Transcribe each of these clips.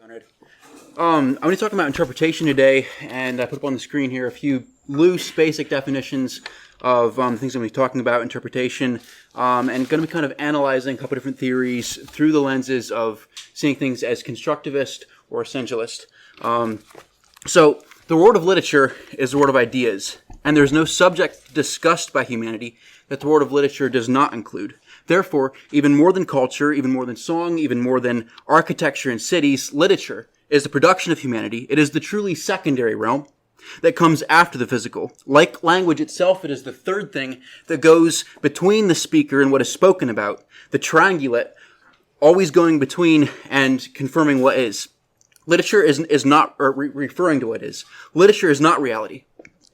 I'm going to talk about interpretation today, and I put up on the screen here a few loose, basic definitions of things I'm going to be talking about, interpretation, and going to be kind of analyzing a couple different theories through the lenses of seeing things as constructivist or essentialist. So, the world of literature is the world of ideas, and there's no subject discussed by humanity that the world of literature does not include. Therefore, even more than culture, even more than song, even more than architecture and cities, literature is the production of humanity. It is the truly secondary realm that comes after the physical. Like language itself, it is the third thing that goes between the speaker and what is spoken about, the triangulate, always going between and confirming what is. Literature is not referring to what is. Literature is not reality.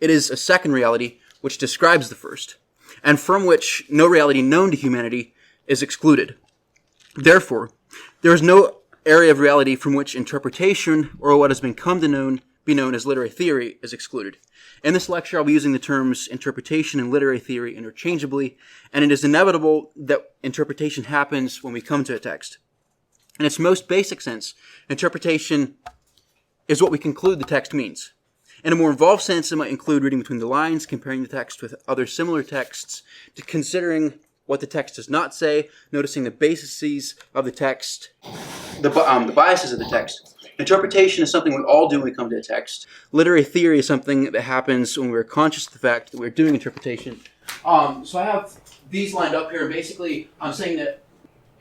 It is a second reality which describes the first, and from which no reality known to humanity is excluded. Therefore, there is no area of reality from which interpretation, or what has been come to be known as literary theory, is excluded. In this lecture, I'll be using the terms interpretation and literary theory interchangeably, and it is inevitable that interpretation happens when we come to a text. In its most basic sense, interpretation is what we conclude the text means. In a more involved sense, it might include reading between the lines, comparing the text with other similar texts, to considering what the text does not say, noticing the bases of the text, the biases of the text. Interpretation is something we all do when we come to a text. Literary theory is something that happens when we're conscious of the fact that we're doing interpretation. So I have these lined up here, and basically I'm saying that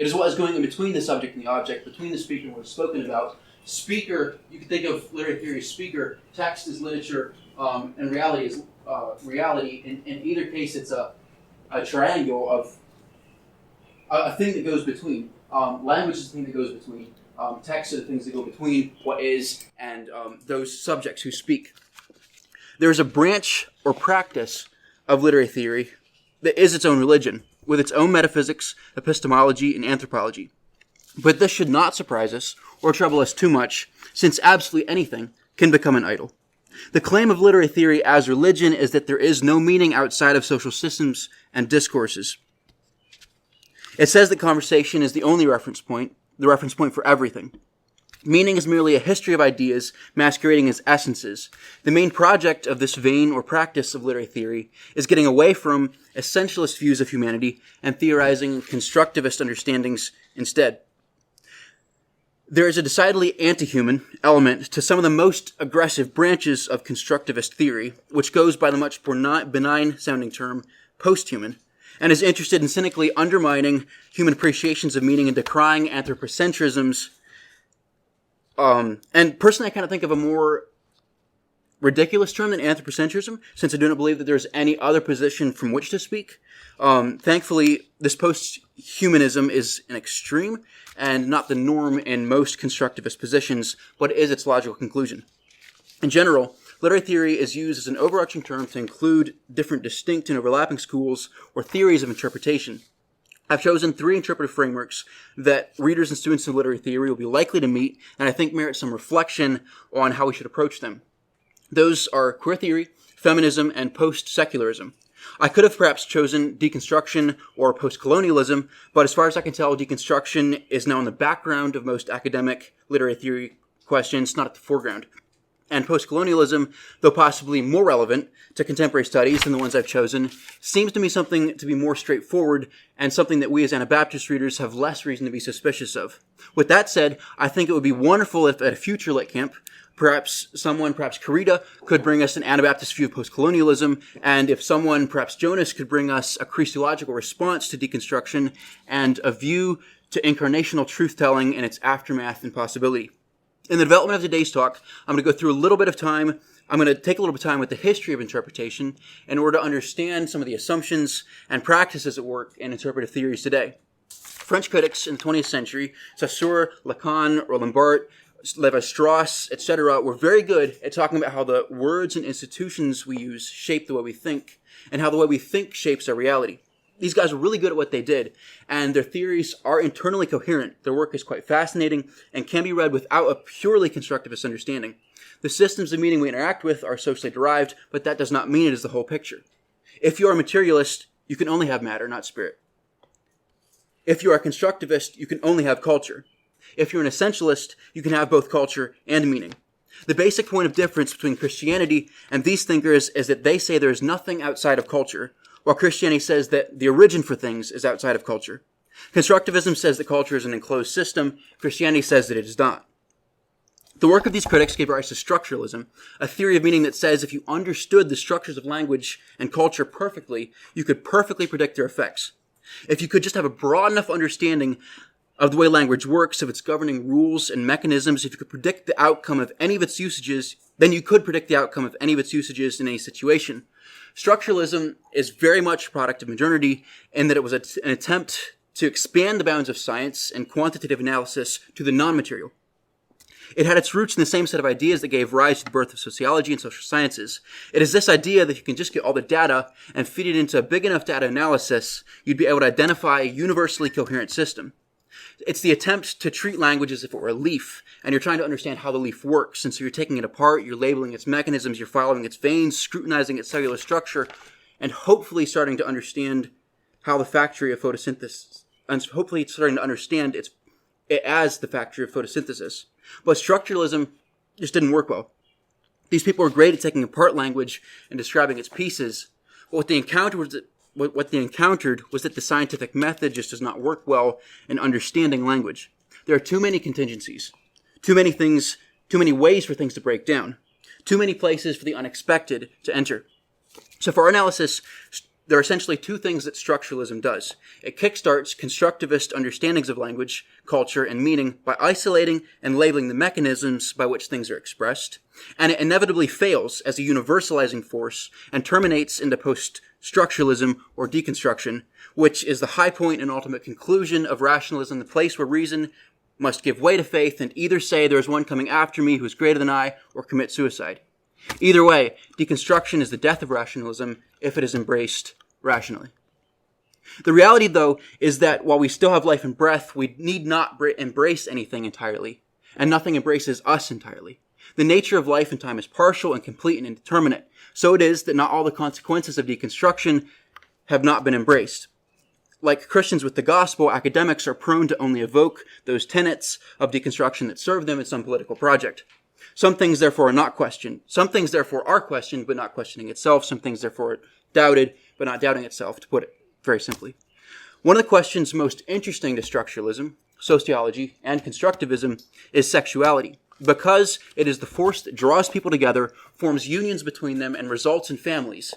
it is what is going in between the subject and the object, between the speaker and what is spoken about. Speaker, you can think of literary theory as speaker, text is literature, and reality is reality. In either case, it's a triangle of a thing that goes between. Language is the thing that goes between. Text are the things that go between what is and those subjects who speak. There is a branch or practice of literary theory that is its own religion, with its own metaphysics, epistemology, and anthropology. But this should not surprise us or trouble us too much, since absolutely anything can become an idol. The claim of literary theory as religion is that there is no meaning outside of social systems and discourses. It says that conversation is the only reference point, the reference point for everything. Meaning is merely a history of ideas masquerading as essences. The main project of this vein or practice of literary theory is getting away from essentialist views of humanity and theorizing constructivist understandings instead. There is a decidedly anti-human element to some of the most aggressive branches of constructivist theory, which goes by the much benign-sounding term post-human, and is interested in cynically undermining human appreciations of meaning and decrying anthropocentrisms. And personally, I kind of think of a more ridiculous term than anthropocentrism, since I do not believe that there's any other position from which to speak. Thankfully, this post-humanism is an extreme and not the norm in most constructivist positions, but is its logical conclusion. In general, literary theory is used as an overarching term to include different distinct and overlapping schools or theories of interpretation. I've chosen 3 interpretive frameworks that readers and students of literary theory will be likely to meet, and I think merit some reflection on how we should approach them. Those are queer theory, feminism, and post-secularism. I could have perhaps chosen deconstruction or post-colonialism, but as far as I can tell, deconstruction is now in the background of most academic literary theory questions, not at the foreground. And post-colonialism, though possibly more relevant to contemporary studies than the ones I've chosen, seems to me something to be more straightforward and something that we as Anabaptist readers have less reason to be suspicious of. With that said, I think it would be wonderful if at a future lit camp, perhaps Karita, could bring us an Anabaptist view of post-colonialism, and if someone, perhaps Jonas, could bring us a Christological response to deconstruction and a view to incarnational truth-telling and its aftermath and possibility. In the development of today's talk, I'm going to go through a little bit of time. I'm going to take a little bit of time with the history of interpretation in order to understand some of the assumptions and practices at work in interpretive theories today. French critics in the 20th century, Saussure, Lacan, Roland Barthes, Lévi-Strauss, etc., were very good at talking about how the words and institutions we use shape the way we think, and how the way we think shapes our reality. These guys were really good at what they did, and their theories are internally coherent. Their work is quite fascinating and can be read without a purely constructivist understanding. The systems of meaning we interact with are socially derived, but that does not mean it is the whole picture. If you are a materialist, you can only have matter, not spirit. If you are a constructivist, you can only have culture. If you're an essentialist, you can have both culture and meaning. The basic point of difference between Christianity and these thinkers is that they say there is nothing outside of culture, while Christianity says that the origin for things is outside of culture. Constructivism says that culture is an enclosed system. Christianity says that it is not. The work of these critics gave rise to structuralism, a theory of meaning that says if you understood the structures of language and culture perfectly, you could perfectly predict their effects. If you could just have a broad enough understanding of the way language works, of its governing rules and mechanisms, if you could predict the outcome of any of its usages, then you could predict the outcome of any of its usages in any situation. Structuralism is very much a product of modernity in that it was an attempt to expand the bounds of science and quantitative analysis to the non-material. It had its roots in the same set of ideas that gave rise to the birth of sociology and social sciences. It is this idea that you can just get all the data and feed it into a big enough data analysis, you'd be able to identify a universally coherent system. It's the attempt to treat language as if it were a leaf, and you're trying to understand how the leaf works, and so you're taking it apart, you're labeling it's mechanisms, you're following its veins, scrutinizing its cellular structure, and hopefully starting to understand how the factory of photosynthesis, and hopefully starting to understand it as the factory of photosynthesis. But structuralism just didn't work well. These people were great at taking apart language and describing its pieces, but what they encountered was that the scientific method just does not work well in understanding language. There are too many contingencies, too many ways for things to break down, too many places for the unexpected to enter. So for our analysis, there are essentially two things that structuralism does. It kickstarts constructivist understandings of language, culture, and meaning by isolating and labeling the mechanisms by which things are expressed, and it inevitably fails as a universalizing force and terminates into post-structuralism or deconstruction, which is the high point and ultimate conclusion of rationalism, the place where reason must give way to faith and either say there is one coming after me who is greater than I or commit suicide. Either way, deconstruction is the death of rationalism if it is embraced rationally. The reality, though, is that while we still have life and breath, we need not embrace anything entirely, and nothing embraces us entirely. The nature of life and time is partial and complete and indeterminate. So it is that not all the consequences of deconstruction have not been embraced. Like Christians with the gospel, academics are prone to only evoke those tenets of deconstruction that serve them in some political project. Some things, therefore, are not questioned. Some things, therefore, are questioned, but not questioning itself. Some things, therefore, are doubted, but not doubting itself, to put it very simply. One of the questions most interesting to structuralism, sociology, and constructivism is sexuality, because it is the force that draws people together, forms unions between them, and results in families.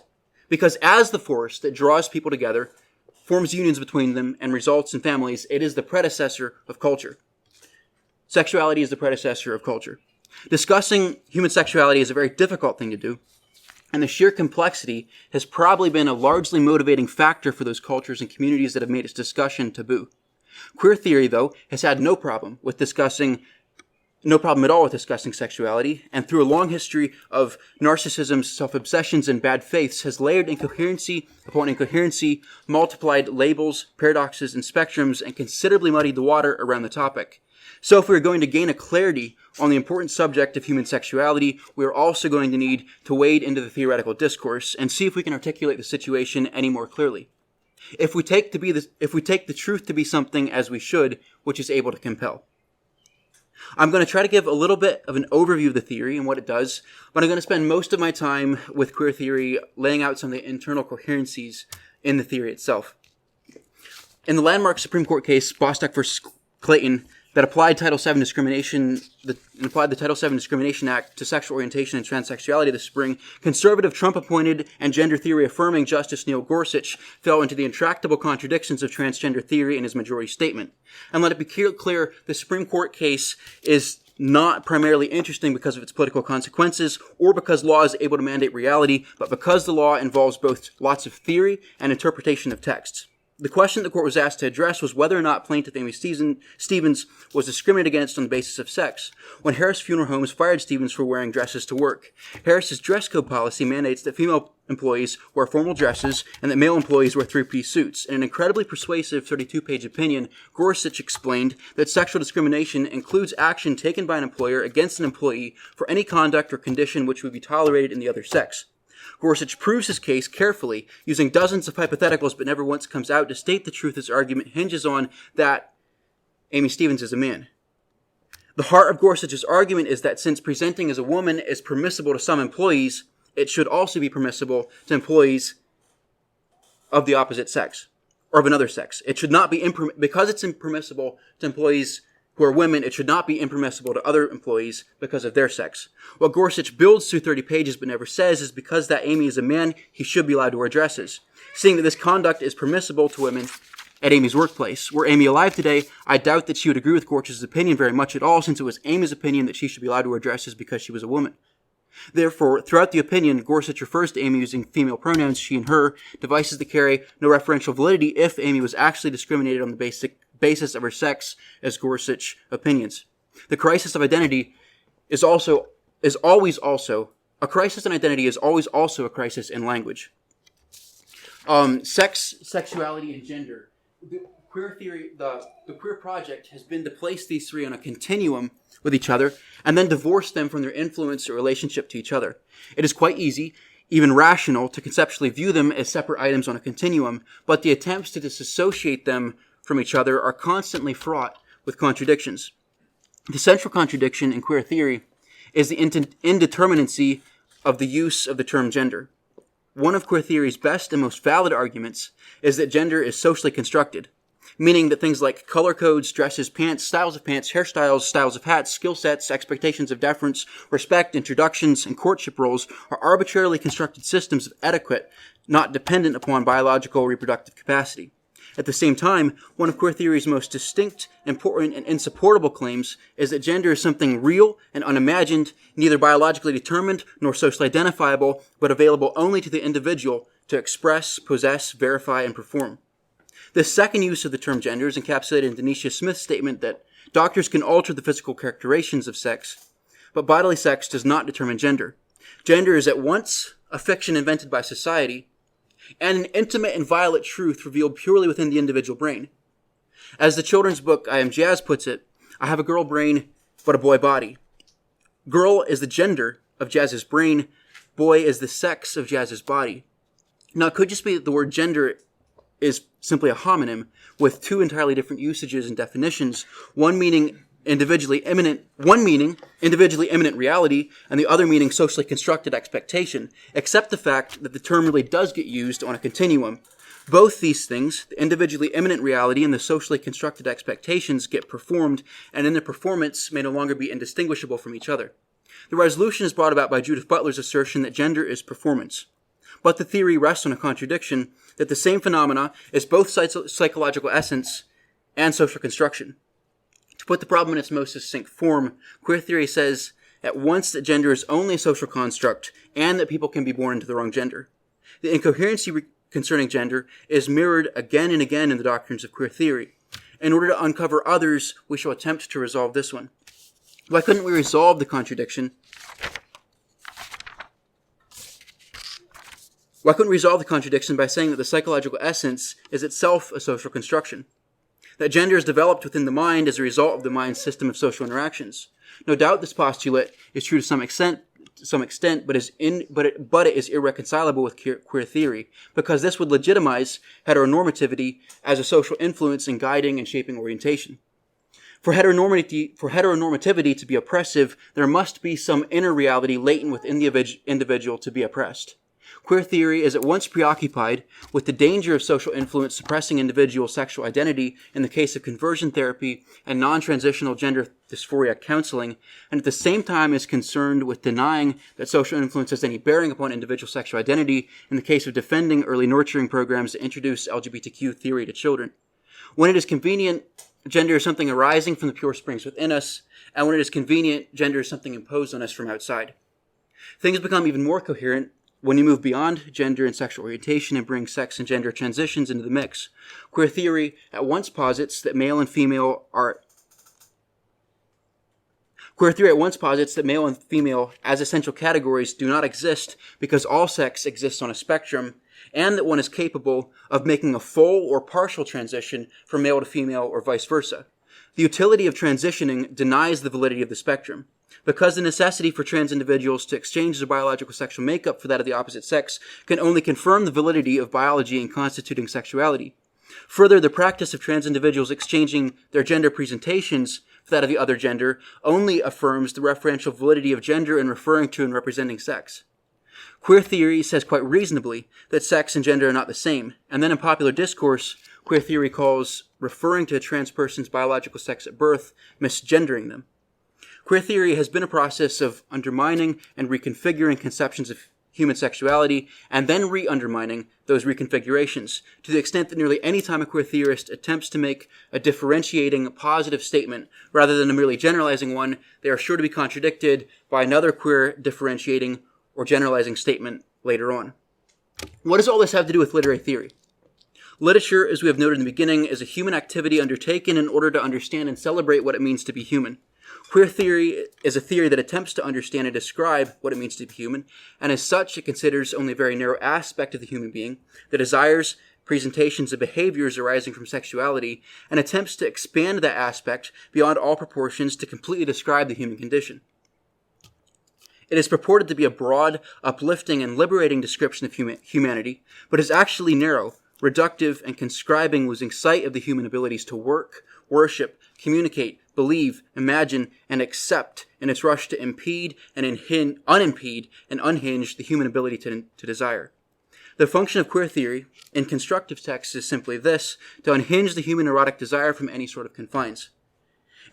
Because as the force that draws people together, forms unions between them, and results in families, it is the predecessor of culture. Sexuality is the predecessor of culture. Discussing human sexuality is a very difficult thing to do, and the sheer complexity has probably been a largely motivating factor for those cultures and communities that have made its discussion taboo. Queer theory, though, has had no problem at all with discussing sexuality, and through a long history of narcissism, self-obsessions, and bad faiths, has layered incoherency upon incoherency, multiplied labels, paradoxes, and spectrums, and considerably muddied the water around the topic. So if we're going to gain a clarity on the important subject of human sexuality, we are also going to need to wade into the theoretical discourse and see if we can articulate the situation any more clearly. If we take the truth to be something as we should, which is able to compel. I'm going to try to give a little bit of an overview of the theory and what it does, but I'm going to spend most of my time with queer theory laying out some of the internal coherencies in the theory itself. In the landmark Supreme Court case, Bostock v. Clayton, that applied the Title VII Discrimination Act to sexual orientation and transsexuality this spring, conservative Trump-appointed and gender theory-affirming Justice Neil Gorsuch fell into the intractable contradictions of transgender theory in his majority statement. And let it be clear, the Supreme Court case is not primarily interesting because of its political consequences or because law is able to mandate reality, but because the law involves both lots of theory and interpretation of texts. The question the court was asked to address was whether or not plaintiff Amy Stevens was discriminated against on the basis of sex when Harris Funeral Homes fired Stevens for wearing dresses to work. Harris's dress code policy mandates that female employees wear formal dresses and that male employees wear three-piece suits. In an incredibly persuasive 32-page opinion, Gorsuch explained that sexual discrimination includes action taken by an employer against an employee for any conduct or condition which would be tolerated in the other sex. Gorsuch proves his case carefully, using dozens of hypotheticals, but never once comes out to state the truth his argument hinges on that Amy Stevens is a man. The heart of Gorsuch's argument is that since presenting as a woman is permissible to some employees, it should also be permissible to employees of the opposite sex, or of another sex. It should not be, because it's impermissible to employees who are women, it should not be impermissible to other employees because of their sex. What Gorsuch builds through 30 pages but never says is because that Amy is a man, he should be allowed to wear dresses. Seeing that this conduct is permissible to women at Amy's workplace. Were Amy alive today, I doubt that she would agree with Gorsuch's opinion very much at all, since it was Amy's opinion that she should be allowed to wear dresses because she was a woman. Therefore, throughout the opinion, Gorsuch refers to Amy using female pronouns, she and her, devices that carry no referential validity if Amy was actually discriminated on the basis of her sex as Gorsuch opinions. The crisis of identity is always also a crisis in identity is always also a crisis in language. Sex, sexuality, and gender. The queer theory, the queer project has been to place these three on a continuum with each other and then divorce them from their influence or relationship to each other. It is quite easy, even rational, to conceptually view them as separate items on a continuum, but the attempts to disassociate them from each other are constantly fraught with contradictions. The central contradiction in queer theory is the indeterminacy of the use of the term gender. One of queer theory's best and most valid arguments is that gender is socially constructed, meaning that things like color codes, dresses, pants, hairstyles, styles of hats, skill sets, expectations of deference, respect, introductions, and courtship roles are arbitrarily constructed systems of etiquette, not dependent upon biological reproductive capacity. At the same time, one of queer theory's most distinct, important, and insupportable claims is that gender is something real and unimagined, neither biologically determined nor socially identifiable, but available only to the individual to express, possess, verify, and perform. This second use of the term gender is encapsulated in Denisha Smith's statement that doctors can alter the physical characterizations of sex, but bodily sex does not determine gender. Gender is at once a fiction invented by society and an intimate and violent truth revealed purely within the individual brain. As the children's book I Am Jazz puts it, I have a girl brain, but a boy body. Girl is the gender of Jazz's brain, boy is the sex of Jazz's body. Now, it could just be that the word gender is simply a homonym with two entirely different usages and definitions, one meaning individually imminent reality, and the other meaning socially constructed expectation, except the fact that the term really does get used on a continuum. Both these things, the individually imminent reality and the socially constructed expectations, get performed, and in their performance may no longer be indistinguishable from each other. The resolution is brought about by Judith Butler's assertion that gender is performance. But the theory rests on a contradiction that the same phenomena is both psychological essence and social construction. To put the problem in its most succinct form, queer theory says at once that gender is only a social construct and that people can be born into the wrong gender. The incoherency concerning gender is mirrored again and again in the doctrines of queer theory. In order to uncover others, we shall attempt to resolve this one. Why couldn't we resolve the contradiction? Why couldn't we resolve the contradiction by saying that the psychological essence is itself a social construction? That gender is developed within the mind as a result of the mind's system of social interactions. No doubt this postulate is true to some extent, but it is irreconcilable with queer theory, because this would legitimize heteronormativity as a social influence in guiding and shaping orientation. For heteronormativity to be oppressive, there must be some inner reality latent within the individual to be oppressed. Queer theory is at once preoccupied with the danger of social influence suppressing individual sexual identity in the case of conversion therapy and non-transitional gender dysphoria counseling, and at the same time is concerned with denying that social influence has any bearing upon individual sexual identity in the case of defending early nurturing programs that introduce LGBTQ theory to children. When it is convenient, gender is something arising from the pure springs within us, and when it is convenient, gender is something imposed on us from outside. Things become even more coherent when you move beyond gender and sexual orientation and bring sex and gender transitions into the mix. Queer theory at once posits that male and female as essential categories do not exist because all sex exists on a spectrum, and that one is capable of making a full or partial transition from male to female or vice versa. The utility of transitioning denies the validity of the spectrum. Because the necessity for trans individuals to exchange their biological sexual makeup for that of the opposite sex can only confirm the validity of biology in constituting sexuality. Further, the practice of trans individuals exchanging their gender presentations that of the other gender, only affirms the referential validity of gender in referring to and representing sex. Queer theory says quite reasonably that sex and gender are not the same, and then in popular discourse, queer theory calls referring to a trans person's biological sex at birth misgendering them. Queer theory has been a process of undermining and reconfiguring conceptions of human sexuality, and then re-undermining those reconfigurations, to the extent that nearly any time a queer theorist attempts to make a differentiating, positive statement, rather than a merely generalizing one, they are sure to be contradicted by another queer differentiating or generalizing statement later on. What does all this have to do with literary theory? Literature, as we have noted in the beginning, is a human activity undertaken in order to understand and celebrate what it means to be human. Queer theory is a theory that attempts to understand and describe what it means to be human, and as such, it considers only a very narrow aspect of the human being, the desires, presentations, and behaviors arising from sexuality, and attempts to expand that aspect beyond all proportions to completely describe the human condition. It is purported to be a broad, uplifting, and liberating description of humanity, but is actually narrow, reductive, and conscribing, losing sight of the human abilities to work, worship, communicate, believe, imagine, and accept in its rush to impede and unimpede and unhinge the human ability to desire. The function of queer theory in constructive texts is simply this: to unhinge the human erotic desire from any sort of confines.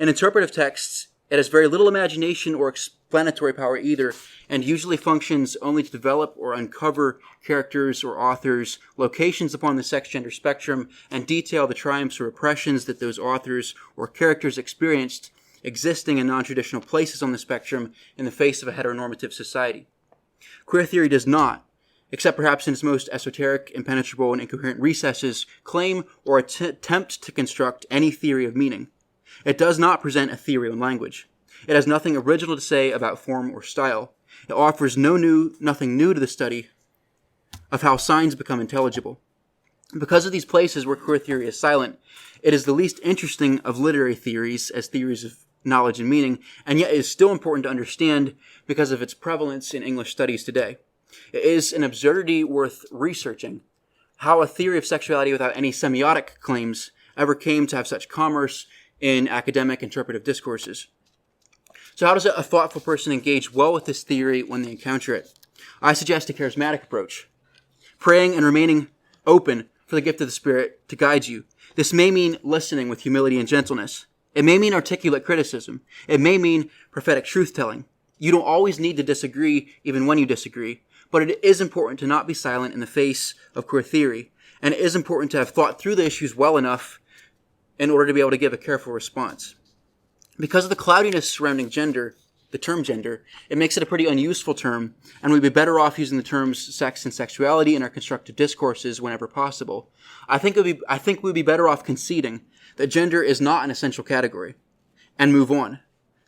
In interpretive texts, it has very little imagination or explanatory power either, and usually functions only to develop or uncover characters or authors, locations upon the sex-gender spectrum, and detail the triumphs or oppressions that those authors or characters experienced existing in non-traditional places on the spectrum in the face of a heteronormative society. Queer theory does not, except perhaps in its most esoteric, impenetrable, and incoherent recesses, claim or attempt to construct any theory of meaning. It does not present a theory on language. It has nothing original to say about form or style. It offers nothing new to the study of how signs become intelligible. Because of these places where queer theory is silent, it is the least interesting of literary theories as theories of knowledge and meaning, and yet it is still important to understand because of its prevalence in English studies today. It is an absurdity worth researching, how a theory of sexuality without any semiotic claims ever came to have such commerce in academic interpretive discourses. So how does a thoughtful person engage well with this theory when they encounter it? I suggest a charismatic approach, praying and remaining open for the gift of the Spirit to guide you. This may mean listening with humility and gentleness. It may mean articulate criticism. It may mean prophetic truth-telling. You don't always need to disagree even when you disagree, but it is important to not be silent in the face of queer theory, and it is important to have thought through the issues well enough in order to be able to give a careful response. Because of the cloudiness surrounding gender, the term gender, it makes it a pretty unuseful term, and we'd be better off using the terms sex and sexuality in our constructive discourses whenever possible. I think we'd be better off conceding that gender is not an essential category, and move on.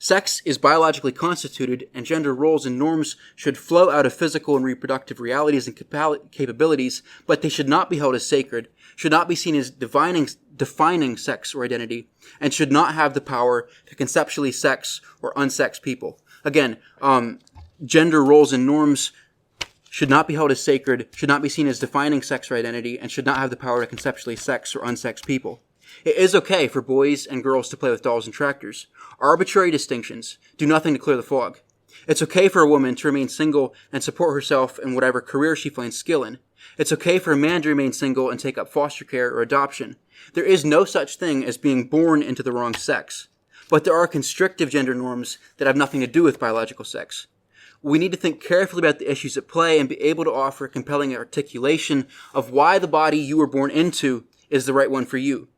Sex is biologically constituted, and gender roles and norms should flow out of physical and reproductive realities and capabilities, but they should not be held as sacred, should not be seen as defining sex or identity, and should not have the power to conceptually sex or unsex people. Again, gender roles and norms should not be held as sacred, should not be seen as defining sex or identity, and should not have the power to conceptually sex or unsex people. It is okay for boys and girls to play with dolls and tractors. Arbitrary distinctions do nothing to clear the fog. It's okay for a woman to remain single and support herself in whatever career she finds skill in. It's okay for a man to remain single and take up foster care or adoption. There is no such thing as being born into the wrong sex. But there are constrictive gender norms that have nothing to do with biological sex. We need to think carefully about the issues at play and be able to offer a compelling articulation of why the body you were born into is the right one for you.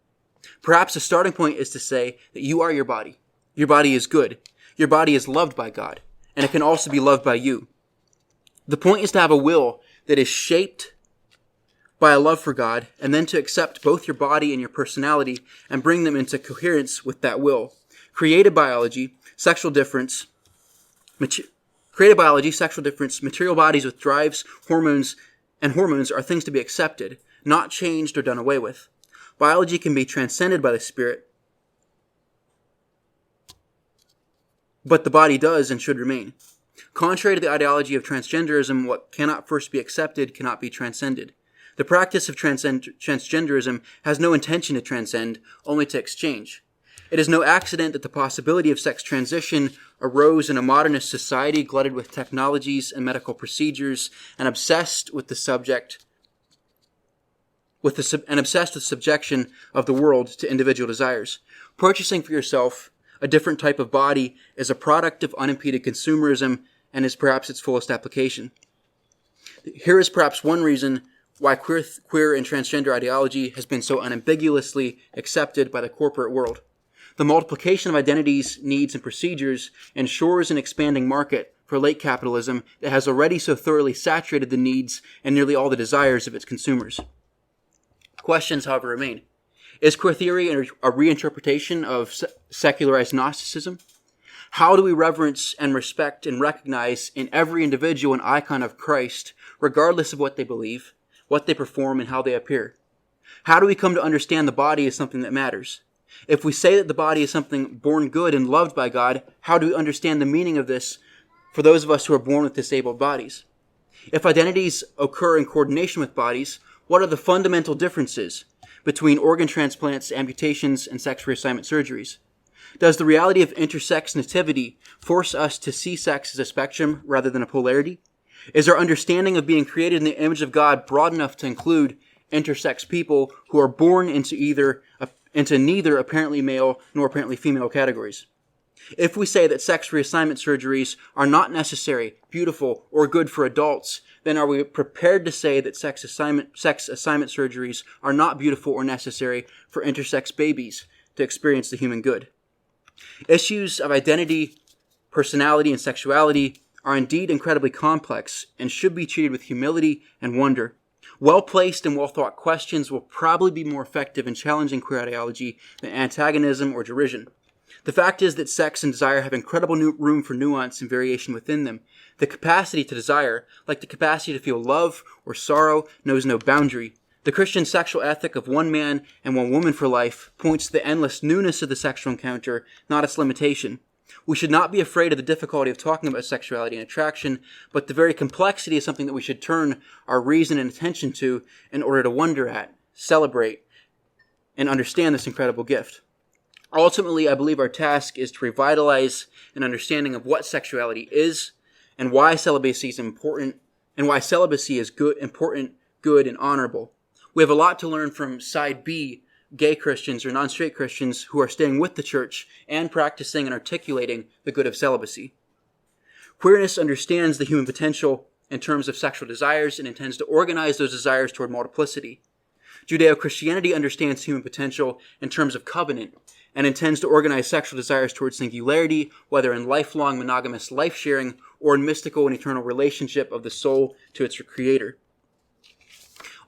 Perhaps the starting point is to say that you are your body. Your body is good. Your body is loved by God, and it can also be loved by you. The point is to have a will that is shaped by a love for God, and then to accept both your body and your personality and bring them into coherence with that will. Creative biology, sexual difference, material bodies with drives, hormones are things to be accepted, not changed or done away with. Biology can be transcended by the Spirit, but the body does and should remain. Contrary to the ideology of transgenderism, what cannot first be accepted cannot be transcended. The practice of transgenderism has no intention to transcend, only to exchange. It is no accident that the possibility of sex transition arose in a modernist society glutted with technologies and medical procedures and obsessed with the subjection of the world to individual desires. Purchasing for yourself a different type of body is a product of unimpeded consumerism and is perhaps its fullest application. Here is perhaps one reason why queer and transgender ideology has been so unambiguously accepted by the corporate world. The multiplication of identities, needs, and procedures ensures an expanding market for late capitalism that has already so thoroughly saturated the needs and nearly all the desires of its consumers. Questions, however, remain. Is queer theory a reinterpretation of secularized Gnosticism? How do we reverence and respect and recognize in every individual an icon of Christ, regardless of what they believe, what they perform, and how they appear? How do we come to understand the body as something that matters? If we say that the body is something born good and loved by God, how do we understand the meaning of this for those of us who are born with disabled bodies? If identities occur in coordination with bodies, what are the fundamental differences between organ transplants, amputations, and sex reassignment surgeries? Does the reality of intersex nativity force us to see sex as a spectrum rather than a polarity? Is our understanding of being created in the image of God broad enough to include intersex people who are born into neither apparently male nor apparently female categories? If we say that sex reassignment surgeries are not necessary, beautiful, or good for adults, then are we prepared to say that sex assignment surgeries are not beautiful or necessary for intersex babies to experience the human good? Issues of identity, personality, and sexuality are indeed incredibly complex and should be treated with humility and wonder. Well-placed and well-thought questions will probably be more effective in challenging queer ideology than antagonism or derision. The fact is that sex and desire have incredible room for nuance and variation within them. The capacity to desire, like the capacity to feel love or sorrow, knows no boundary. The Christian sexual ethic of one man and one woman for life points to the endless newness of the sexual encounter, not its limitation. We should not be afraid of the difficulty of talking about sexuality and attraction, but the very complexity is something that we should turn our reason and attention to in order to wonder at, celebrate, and understand this incredible gift. Ultimately, I believe our task is to revitalize an understanding of what sexuality is and why celibacy is important and why celibacy is good, important, good, and honorable. We have a lot to learn from side B, gay Christians or non-straight Christians who are staying with the church and practicing and articulating the good of celibacy. Queerness understands the human potential in terms of sexual desires and intends to organize those desires toward multiplicity. Judeo-Christianity understands human potential in terms of covenant and intends to organize sexual desires towards singularity, whether in lifelong monogamous life-sharing or in mystical and eternal relationship of the soul to its creator.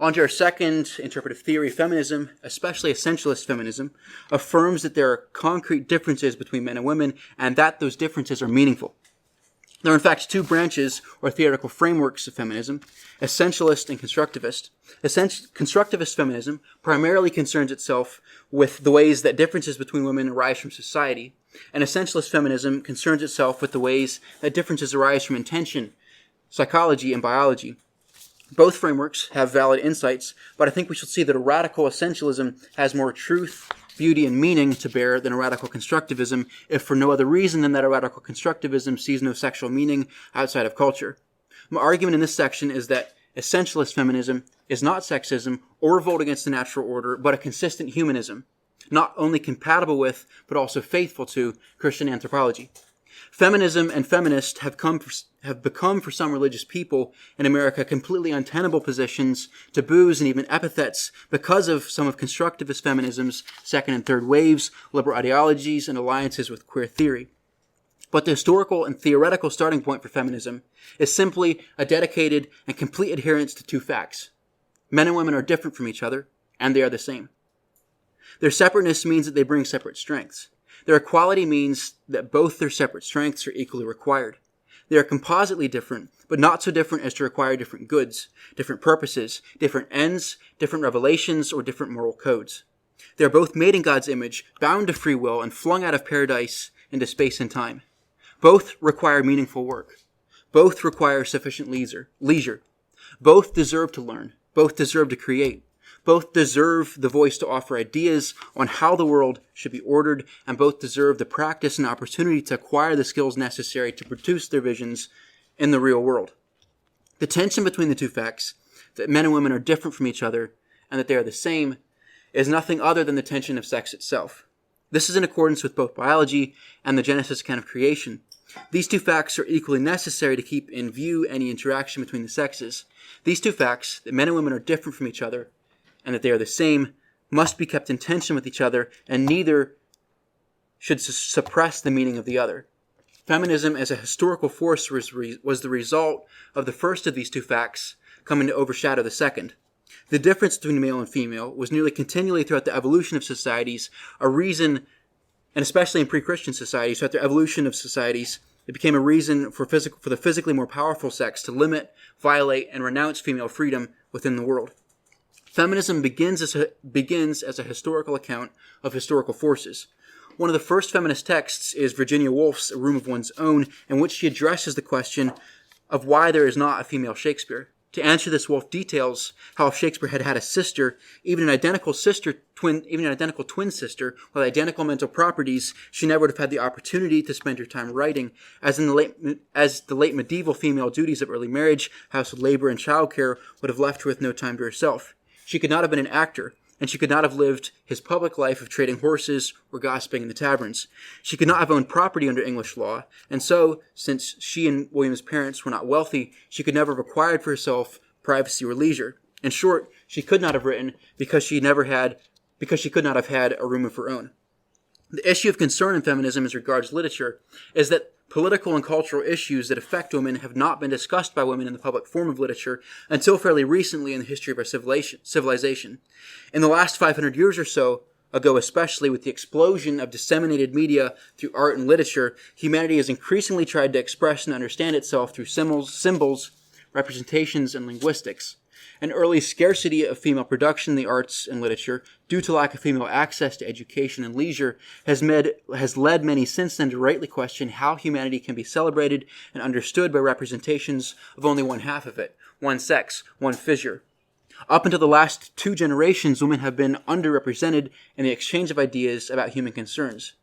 On to our second interpretive theory, feminism, especially essentialist feminism, affirms that there are concrete differences between men and women and that those differences are meaningful. There are in fact two branches or theoretical frameworks of feminism, essentialist and constructivist. Constructivist feminism primarily concerns itself with the ways that differences between women arise from society, and essentialist feminism concerns itself with the ways that differences arise from intention, psychology, and biology. Both frameworks have valid insights, but I think we should see that a radical essentialism has more truth, beauty, and meaning to bear than a radical constructivism, if for no other reason than that a radical constructivism sees no sexual meaning outside of culture. My argument in this section is that essentialist feminism is not sexism or revolt against the natural order, but a consistent humanism, not only compatible with, but also faithful to Christian anthropology. Feminism and feminists have become for some religious people in America completely untenable positions, taboos, and even epithets because of some of constructivist feminism's second and third waves, liberal ideologies, and alliances with queer theory. But the historical and theoretical starting point for feminism is simply a dedicated and complete adherence to two facts. Men and women are different from each other, and they are the same. Their separateness means that they bring separate strengths. Their equality means that both their separate strengths are equally required. They are compositely different, but not so different as to require different goods, different purposes, different ends, different revelations, or different moral codes. They are both made in God's image, bound to free will, and flung out of paradise into space and time. Both require meaningful work. Both require sufficient leisure. Both deserve to learn. Both deserve to create. Both deserve the voice to offer ideas on how the world should be ordered, and both deserve the practice and opportunity to acquire the skills necessary to produce their visions in the real world. The tension between the two facts, that men and women are different from each other and that they are the same, is nothing other than the tension of sex itself. This is in accordance with both biology and the Genesis account of creation. These two facts are equally necessary to keep in view any interaction between the sexes. These two facts, that men and women are different from each other and that they are the same, must be kept in tension with each other, and neither should suppress the meaning of the other. Feminism as a historical force was the result of the first of these two facts coming to overshadow the second. The difference between male and female was nearly continually throughout the evolution of societies a reason, and especially in pre-Christian societies, throughout the evolution of societies, it became a reason for the physically more powerful sex to limit, violate, and renounce female freedom within the world. Feminism begins as a historical account of historical forces. One of the first feminist texts is Virginia Woolf's A Room of One's Own, in which she addresses the question of why there is not a female Shakespeare. To answer this, Woolf details how if Shakespeare had had a sister, even an identical twin sister with identical mental properties, she never would have had the opportunity to spend her time writing. As the late medieval female duties of early marriage, household labor, and childcare would have left her with no time to herself. She could not have been an actor, and she could not have lived his public life of trading horses or gossiping in the taverns. She could not have owned property under English law, and so, since she and William's parents were not wealthy, she could never have acquired for herself privacy or leisure. In short, she could not have written because she could not have had a room of her own. The issue of concern in feminism as regards literature is that political and cultural issues that affect women have not been discussed by women in the public form of literature until fairly recently in the history of our civilization. In the last 500 years or so ago, especially with the explosion of disseminated media through art and literature, humanity has increasingly tried to express and understand itself through symbols, representations, and linguistics. An early scarcity of female production in the arts and literature, due to lack of female access to education and leisure, has led many since then to rightly question how humanity can be celebrated and understood by representations of only one half of it, one sex, one fissure. Up until the last 2 generations, women have been underrepresented in the exchange of ideas about human concerns.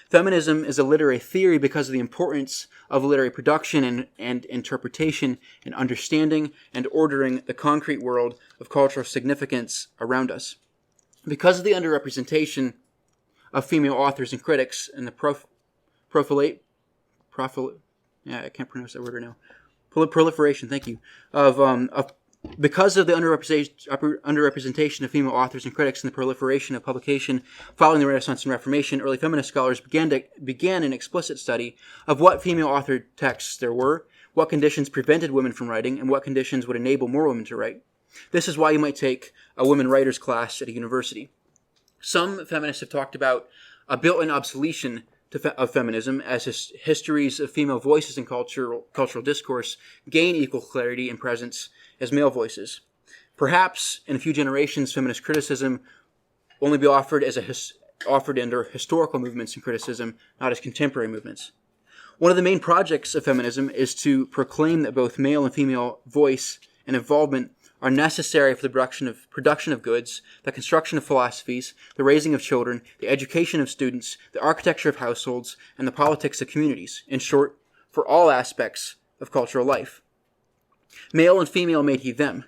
Feminism is a literary theory because of the importance of literary production and interpretation in understanding and ordering the concrete world of cultural significance around us. Because of the underrepresentation of female authors and critics and the proliferation, because of the underrepresentation of female authors and critics and the proliferation of publication following the Renaissance and Reformation, early feminist scholars began an explicit study of what female-authored texts there were, what conditions prevented women from writing, and what conditions would enable more women to write. This is why you might take a women writers class at a university. Some feminists have talked about a built-in obsolescence of feminism as histories of female voices in cultural discourse gain equal clarity and presence as male voices. Perhaps in a few generations, feminist criticism will only be offered under historical movements and criticism, not as contemporary movements. One of the main projects of feminism is to proclaim that both male and female voice and involvement are necessary for the production of goods, the construction of philosophies, the raising of children, the education of students, the architecture of households, and the politics of communities. In short, for all aspects of cultural life. Male and female made he them.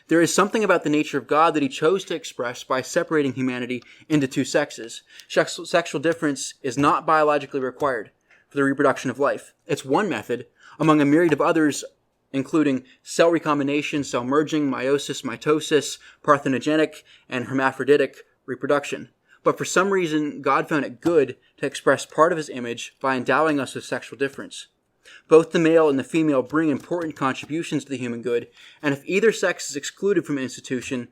There is something about the nature of God that he chose to express by separating humanity into 2 sexes. Sexual difference is not biologically required for the reproduction of life. It's one method among a myriad of others, including cell recombination, cell merging, meiosis, mitosis, parthenogenic, and hermaphroditic reproduction. But for some reason, God found it good to express part of his image by endowing us with sexual difference. Both the male and the female bring important contributions to the human good, and if either sex is excluded from an institution,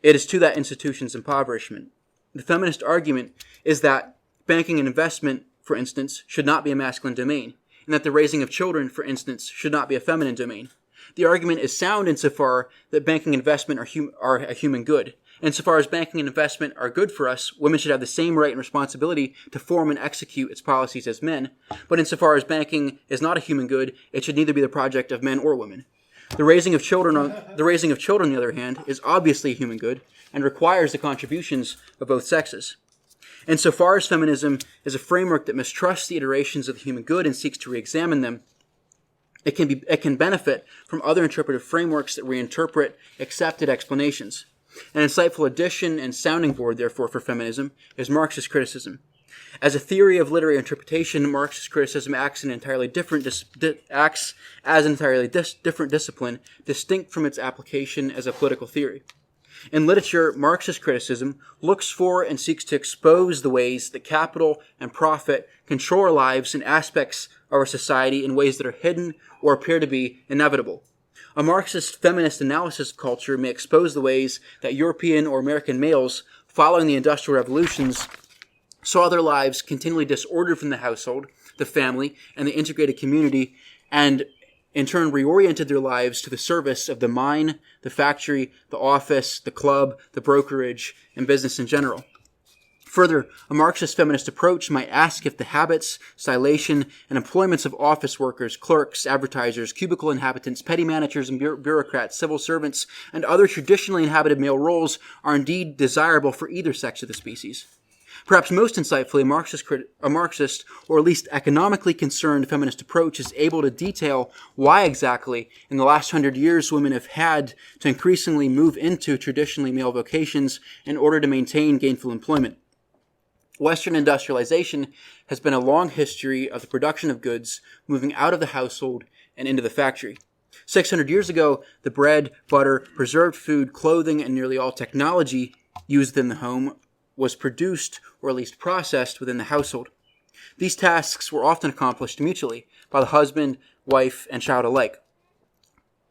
it is to that institution's impoverishment. The feminist argument is that banking and investment, for instance, should not be a masculine domain, and that the raising of children, for instance, should not be a feminine domain. The argument is sound insofar that banking and investment are a human good. Insofar as banking and investment are good for us, women should have the same right and responsibility to form and execute its policies as men. But insofar as banking is not a human good, it should neither be the project of men or women. The raising of children, on the other hand, is obviously a human good and requires the contributions of both sexes. Insofar as feminism is a framework that mistrusts the iterations of the human good and seeks to re-examine them, it can benefit from other interpretive frameworks that reinterpret accepted explanations. An insightful addition and sounding board, therefore, for feminism is Marxist criticism. As a theory of literary interpretation, Marxist criticism acts as an entirely different discipline, distinct from its application as a political theory. In literature, Marxist criticism looks for and seeks to expose the ways that capital and profit control our lives and aspects of our society in ways that are hidden or appear to be inevitable. A Marxist feminist analysis of culture may expose the ways that European or American males, following the Industrial Revolutions, saw their lives continually disordered from the household, the family, and the integrated community, and in turn reoriented their lives to the service of the mine, the factory, the office, the club, the brokerage, and business in general. Further, a Marxist feminist approach might ask if the habits, stylation, and employments of office workers, clerks, advertisers, cubicle inhabitants, petty managers and bureaucrats, civil servants, and other traditionally inhabited male roles are indeed desirable for either sex of the species. Perhaps most insightfully, a Marxist, or at least economically concerned feminist approach is able to detail why exactly, in the last 100 years, women have had to increasingly move into traditionally male vocations in order to maintain gainful employment. Western industrialization has been a long history of the production of goods moving out of the household and into the factory. 600 years ago, the bread, butter, preserved food, clothing, and nearly all technology used in the home was produced or at least processed within the household. These tasks were often accomplished mutually by the husband, wife, and child alike.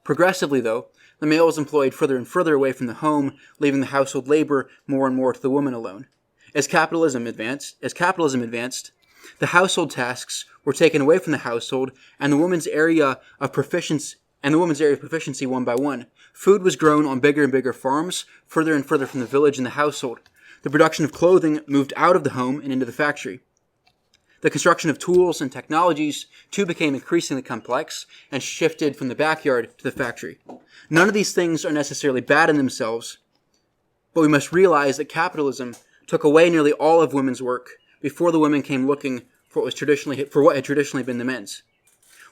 Progressively, though, the male was employed further and further away from the home, leaving the household labor more and more to the woman alone. As capitalism advanced, the household tasks were taken away from the household, and the woman's area of proficiency one by one. Food was grown on bigger and bigger farms, further and further from the village and the household. The production of clothing moved out of the home and into the factory. The construction of tools and technologies, too, became increasingly complex and shifted from the backyard to the factory. None of these things are necessarily bad in themselves, but we must realize that capitalism took away nearly all of women's work before the women came looking for what had traditionally been the men's.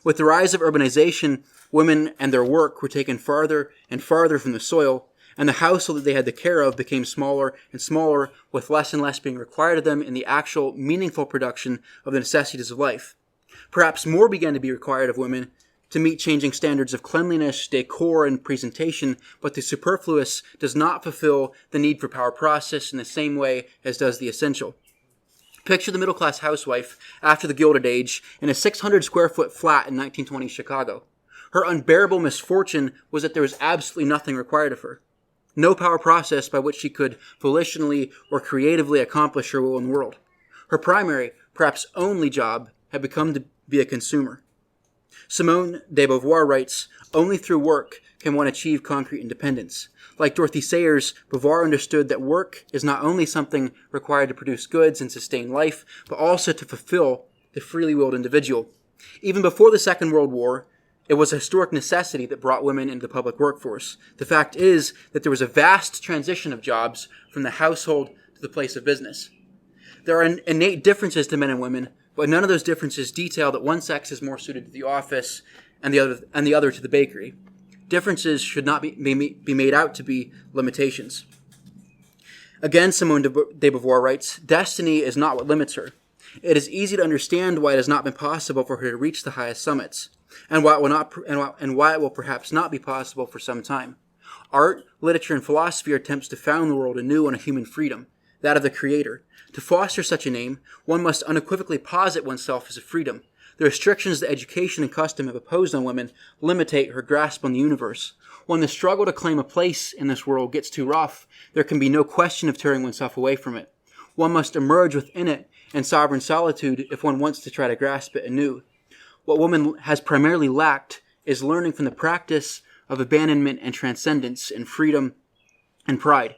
With the rise of urbanization, women and their work were taken farther and farther from the soil, and the household that they had the care of became smaller and smaller, with less and less being required of them in the actual, meaningful production of the necessities of life. Perhaps more began to be required of women to meet changing standards of cleanliness, decor, and presentation, but the superfluous does not fulfill the need for power process in the same way as does the essential. Picture the middle-class housewife after the Gilded Age in a 600-square-foot flat in 1920 Chicago. Her unbearable misfortune was that there was absolutely nothing required of her. No power process by which she could volitionally or creatively accomplish her will in the world. Her primary, perhaps only job had become to be a consumer. Simone de Beauvoir writes, "Only through work can one achieve concrete independence." Like Dorothy Sayers, Beauvoir understood that work is not only something required to produce goods and sustain life, but also to fulfill the freely willed individual. Even before the Second World War, it was a historic necessity that brought women into the public workforce. The fact is that there was a vast transition of jobs from the household to the place of business. There are innate differences to men and women, but none of those differences detail that one sex is more suited to the office and the other to the bakery. Differences should not be made out to be limitations. Again, Simone de Beauvoir writes, "Destiny is not what limits her. It is easy to understand why it has not been possible for her to reach the highest summits, and why it will perhaps not be possible for some time. Art, literature, and philosophy are attempts to found the world anew on a human freedom, that of the Creator. To foster such an aim, one must unequivocally posit oneself as a freedom. The restrictions that education and custom have imposed on women limitate her grasp on the universe. When the struggle to claim a place in this world gets too rough, there can be no question of tearing oneself away from it. One must emerge within it in sovereign solitude if one wants to try to grasp it anew. What woman has primarily lacked is learning from the practice of abandonment and transcendence and freedom and pride."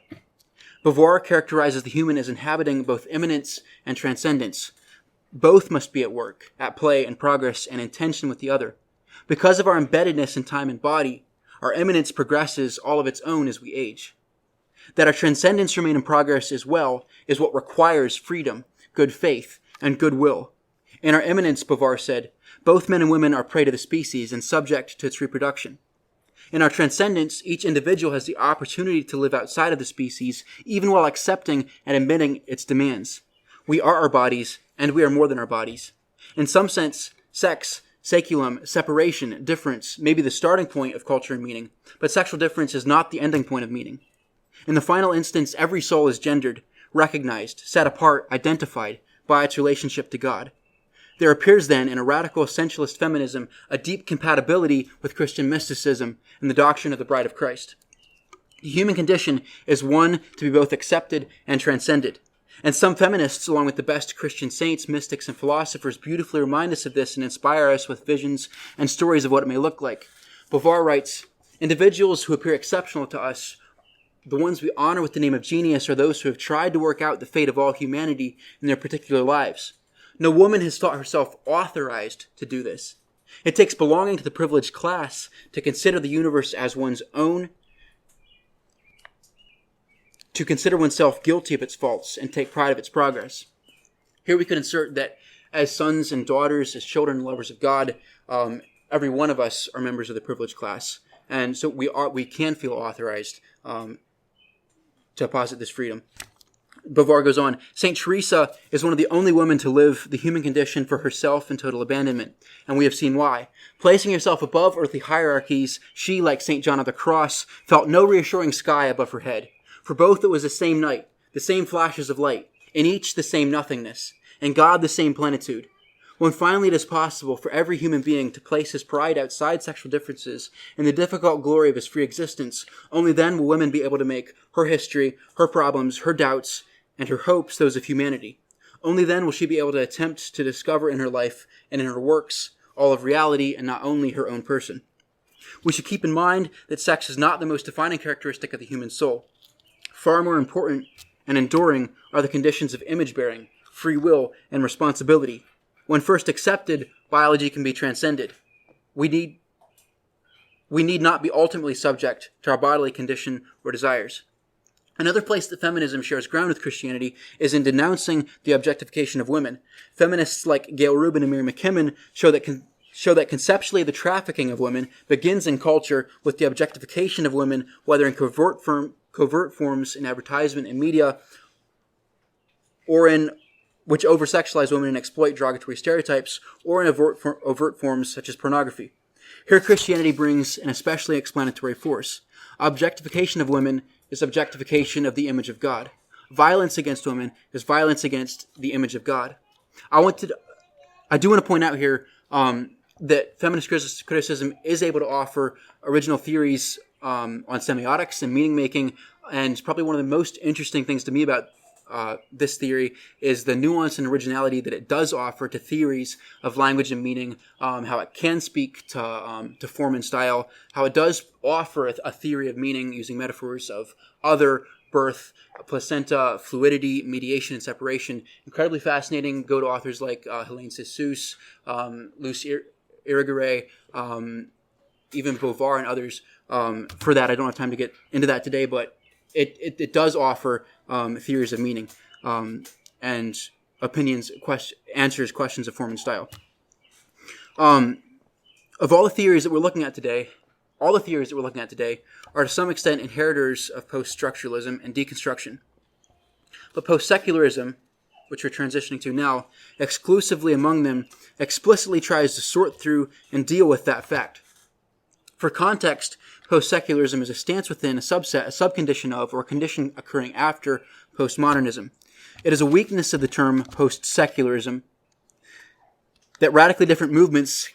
Beauvoir characterizes the human as inhabiting both immanence and transcendence. Both must be at work, at play and progress, and in tension with the other. Because of our embeddedness in time and body, our eminence progresses all of its own as we age. That our transcendence remain in progress as well is what requires freedom, good faith, and goodwill. In our eminence, Beauvoir said, both men and women are prey to the species and subject to its reproduction. In our transcendence, each individual has the opportunity to live outside of the species, even while accepting and admitting its demands. We are our bodies, and we are more than our bodies. In some sense, sex, saeculum, separation, difference may be the starting point of culture and meaning, but sexual difference is not the ending point of meaning. In the final instance, every soul is gendered, recognized, set apart, identified by its relationship to God. There appears then in a radical essentialist feminism a deep compatibility with Christian mysticism and the doctrine of the bride of Christ. The human condition is one to be both accepted and transcended. And some feminists, along with the best Christian saints, mystics, and philosophers, beautifully remind us of this and inspire us with visions and stories of what it may look like. Beauvoir writes, individuals who appear exceptional to us, the ones we honor with the name of genius, are those who have tried to work out the fate of all humanity in their particular lives. No woman has thought herself authorized to do this. It takes belonging to the privileged class to consider the universe as one's own, to consider oneself guilty of its faults and take pride of its progress. Here we could insert that as sons and daughters, as children and lovers of God, every one of us are members of the privileged class. And so we can feel authorized to posit this freedom. Beauvoir goes on, St. Teresa is one of the only women to live the human condition for herself in total abandonment, and we have seen why. Placing herself above earthly hierarchies, she, like St. John of the Cross, felt no reassuring sky above her head. For both it was the same night, the same flashes of light, in each the same nothingness, in God the same plenitude. When finally it is possible for every human being to place his pride outside sexual differences in the difficult glory of his free existence, only then will women be able to make her history, her problems, her doubts, and her hopes those of humanity. Only then will she be able to attempt to discover in her life and in her works all of reality and not only her own person. We should keep in mind that sex is not the most defining characteristic of the human soul. Far more important and enduring are the conditions of image-bearing, free will, and responsibility. When first accepted, biology can be transcended. We need not be ultimately subject to our bodily condition or desires. Another place that feminism shares ground with Christianity is in denouncing the objectification of women. Feminists like Gail Rubin and Mary McKimmon show that conceptually the trafficking of women begins in culture with the objectification of women, whether in covert forms in advertisement and media, or in which over-sexualize women and exploit derogatory stereotypes, or in overt forms such as pornography. Here Christianity brings an especially explanatory force. Objectification of women is objectification of the image of God. Violence against women is violence against the image of God. I do want to point out here that feminist criticism is able to offer original theories on semiotics and meaning making, and probably one of the most interesting things to me about this theory is the nuance and originality that it does offer to theories of language and meaning, how it can speak to form and style, how it does offer a theory of meaning using metaphors of other, birth, placenta, fluidity, mediation, and separation. Incredibly fascinating. Go to authors like Helene Cixous, Luce Irigaray, even Beauvoir and others for that. I don't have time to get into that today, but it does offer theories of meaning and opinions, answers questions of form and style. Of all the theories that we're looking at today, are to some extent inheritors of post-structuralism and deconstruction. But post-secularism, which we're transitioning to now, exclusively among them, explicitly tries to sort through and deal with that fact. For context, post-secularism is a stance within a subset, a subcondition of, or a condition occurring after postmodernism. It is a weakness of the term post-secularism that radically different movements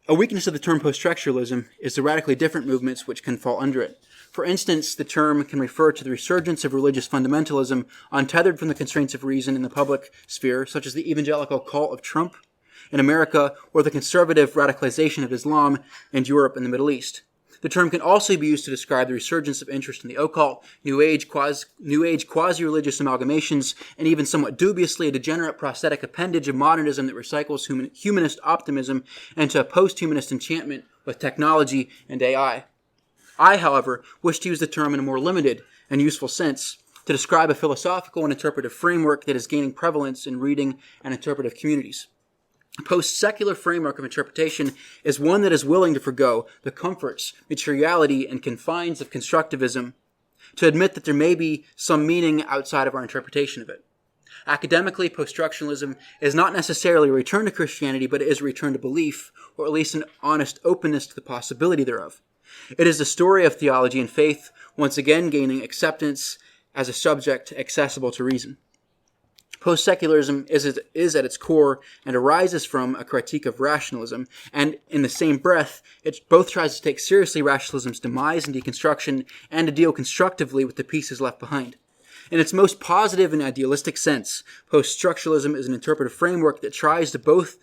A weakness of the term post-structuralism is the radically different movements which can fall under it. For instance, the term can refer to the resurgence of religious fundamentalism untethered from the constraints of reason in the public sphere, such as the evangelical cult of Trump in America or the conservative radicalization of Islam in Europe and the Middle East. The term can also be used to describe the resurgence of interest in the occult, New Age quasi-religious amalgamations, and even somewhat dubiously a degenerate prosthetic appendage of modernism that recycles humanist optimism into a post-humanist enchantment with technology and AI. I, however, wish to use the term in a more limited and useful sense to describe a philosophical and interpretive framework that is gaining prevalence in reading and interpretive communities. A post-secular framework of interpretation is one that is willing to forgo the comforts, materiality, and confines of constructivism to admit that there may be some meaning outside of our interpretation of it. Academically, post-structuralism is not necessarily a return to Christianity, but it is a return to belief, or at least an honest openness to the possibility thereof. It is the story of theology and faith once again gaining acceptance as a subject accessible to reason. Post-secularism is at its core and arises from a critique of rationalism, and in the same breath, it both tries to take seriously rationalism's demise and deconstruction and to deal constructively with the pieces left behind. In its most positive and idealistic sense, post-structuralism is an interpretive framework that tries to both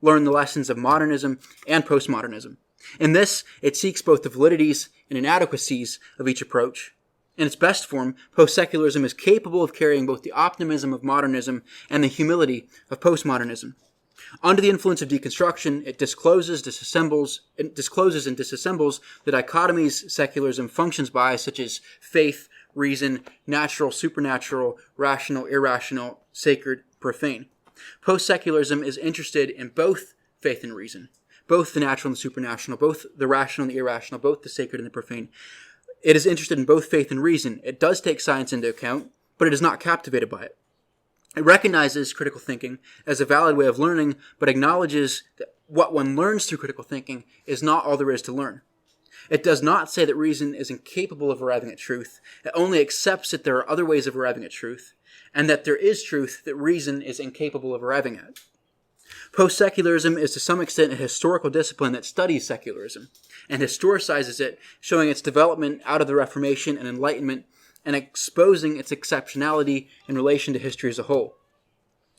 learn the lessons of modernism and postmodernism. In this, it seeks both the validities and inadequacies of each approach. In its best form, post-secularism is capable of carrying both the optimism of modernism and the humility of postmodernism. Under the influence of deconstruction, it discloses and disassembles the dichotomies secularism functions by, such as faith, reason, natural, supernatural, rational, irrational, sacred, profane. Post-secularism is interested in both faith and reason, both the natural and the supernatural, both the rational and the irrational, both the sacred and the profane. It is interested in both faith and reason. It does take science into account, but it is not captivated by it. It recognizes critical thinking as a valid way of learning, but acknowledges that what one learns through critical thinking is not all there is to learn. It does not say that reason is incapable of arriving at truth. It only accepts that there are other ways of arriving at truth, and that there is truth that reason is incapable of arriving at. Post-secularism is to some extent a historical discipline that studies secularism and historicizes it, showing its development out of the Reformation and Enlightenment and exposing its exceptionality in relation to history as a whole.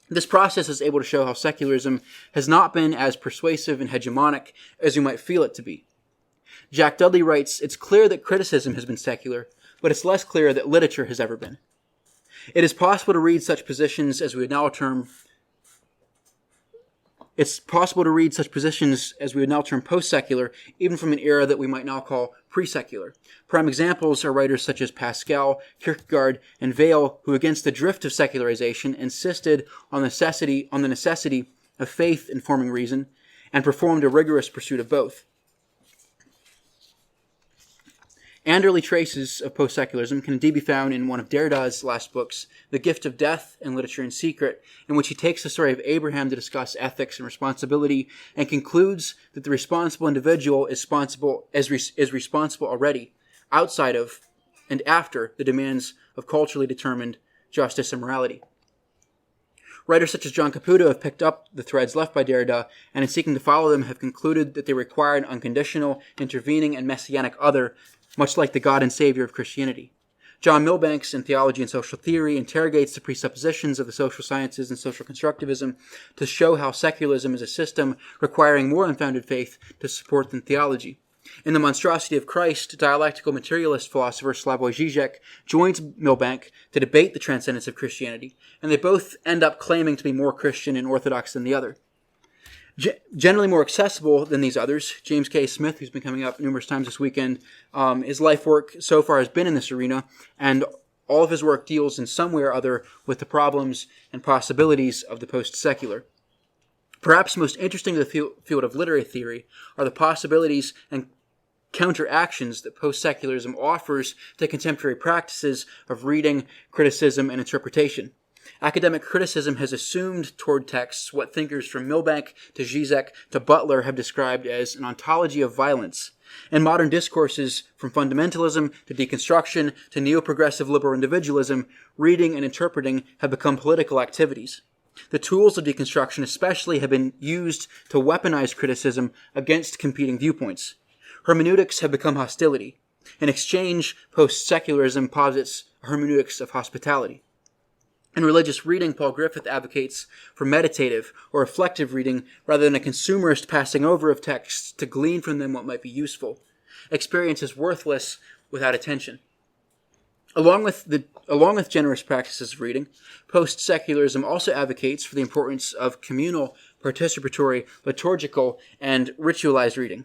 This process is able to show how secularism has not been as persuasive and hegemonic as you might feel it to be. Jack Dudley writes, "It's clear that criticism has been secular, but it's less clear that literature has ever been." It is possible to read such positions as we would now term post-secular, even from an era that we might now call pre-secular. Prime examples are writers such as Pascal, Kierkegaard, and Vail, who against the drift of secularization insisted on the necessity of faith informing reason, and performed a rigorous pursuit of both. And early traces of post-secularism can indeed be found in one of Derrida's last books, The Gift of Death and Literature in Secret, in which he takes the story of Abraham to discuss ethics and responsibility and concludes that the responsible individual is responsible already, outside of and after the demands of culturally determined justice and morality. Writers such as John Caputo have picked up the threads left by Derrida, and in seeking to follow them have concluded that they require an unconditional, intervening, and messianic other, much like the God and Savior of Christianity. John Milbank's in Theology and Social Theory interrogates the presuppositions of the social sciences and social constructivism to show how secularism is a system requiring more unfounded faith to support than theology. In The Monstrosity of Christ, dialectical materialist philosopher Slavoj Žižek joins Milbank to debate the transcendence of Christianity, and they both end up claiming to be more Christian and orthodox than the other. Generally more accessible than these others, James K. Smith, who's been coming up numerous times this weekend, his life work so far has been in this arena, and all of his work deals in some way or other with the problems and possibilities of the post-secular. Perhaps most interesting to the field of literary theory are the possibilities and counteractions that post-secularism offers to contemporary practices of reading, criticism, and interpretation. Academic criticism has assumed toward texts what thinkers from Milbank to Žižek to Butler have described as an ontology of violence. In modern discourses, from fundamentalism to deconstruction to neo-progressive liberal individualism, reading and interpreting have become political activities. The tools of deconstruction especially have been used to weaponize criticism against competing viewpoints. Hermeneutics have become hostility. In exchange, post-secularism posits a hermeneutics of hospitality. In religious reading, Paul Griffith advocates for meditative or reflective reading rather than a consumerist passing over of texts to glean from them what might be useful. Experience is worthless without attention. Along with generous practices of reading, post-secularism also advocates for the importance of communal, participatory, liturgical, and ritualized reading.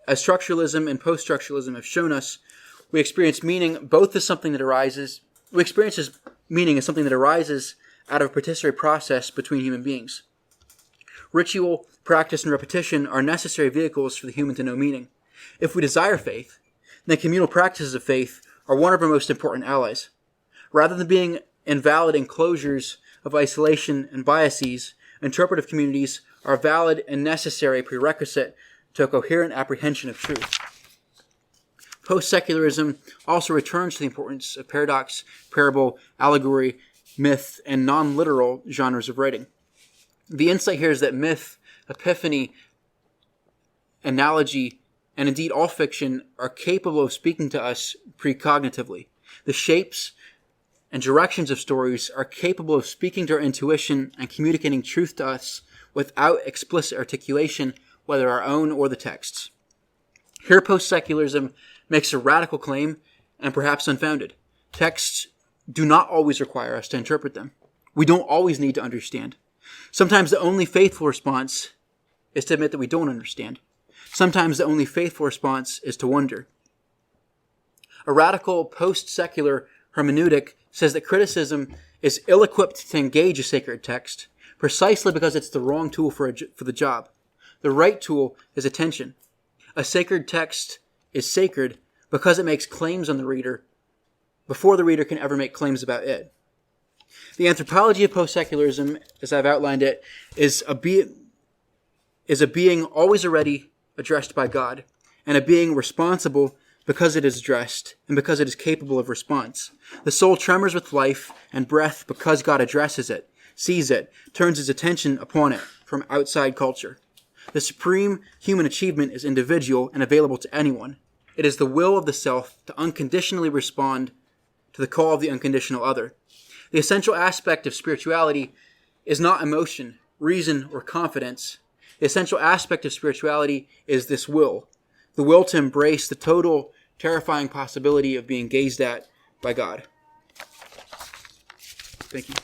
As structuralism and post-structuralism have shown us, we experience meaning both as something that arises. We experience as meaning as something that arises out of a participatory process between human beings. Ritual, practice, and repetition are necessary vehicles for the human to know meaning. If we desire faith, then communal practices of faith are one of our most important allies. Rather than being invalid enclosures of isolation and biases, interpretive communities are a valid and necessary prerequisite to a coherent apprehension of truth. Post-secularism also returns to the importance of paradox, parable, allegory, myth, and non-literal genres of writing. The insight here is that myth, epiphany, analogy, and indeed all fiction are capable of speaking to us precognitively. The shapes and directions of stories are capable of speaking to our intuition and communicating truth to us without explicit articulation, whether our own or the text's. Here post-secularism makes a radical claim, and perhaps unfounded. Texts do not always require us to interpret them. We don't always need to understand. Sometimes the only faithful response is to admit that we don't understand. Sometimes the only faithful response is to wonder. A radical post-secular hermeneutic says that criticism is ill-equipped to engage a sacred text precisely because it's the wrong tool for the job. The right tool is attention. A sacred text is sacred because it makes claims on the reader before the reader can ever make claims about it. The anthropology of post-secularism, as I've outlined it, is a being always already addressed by God, and a being responsible because it is addressed and because it is capable of response. The soul tremors with life and breath because God addresses it, sees it, turns his attention upon it from outside culture. The supreme human achievement is individual and available to anyone. It is the will of the self to unconditionally respond to the call of the unconditional other. The essential aspect of spirituality is not emotion, reason, or confidence. The essential aspect of spirituality is this will, the will to embrace the total, terrifying possibility of being gazed at by God. Thank you.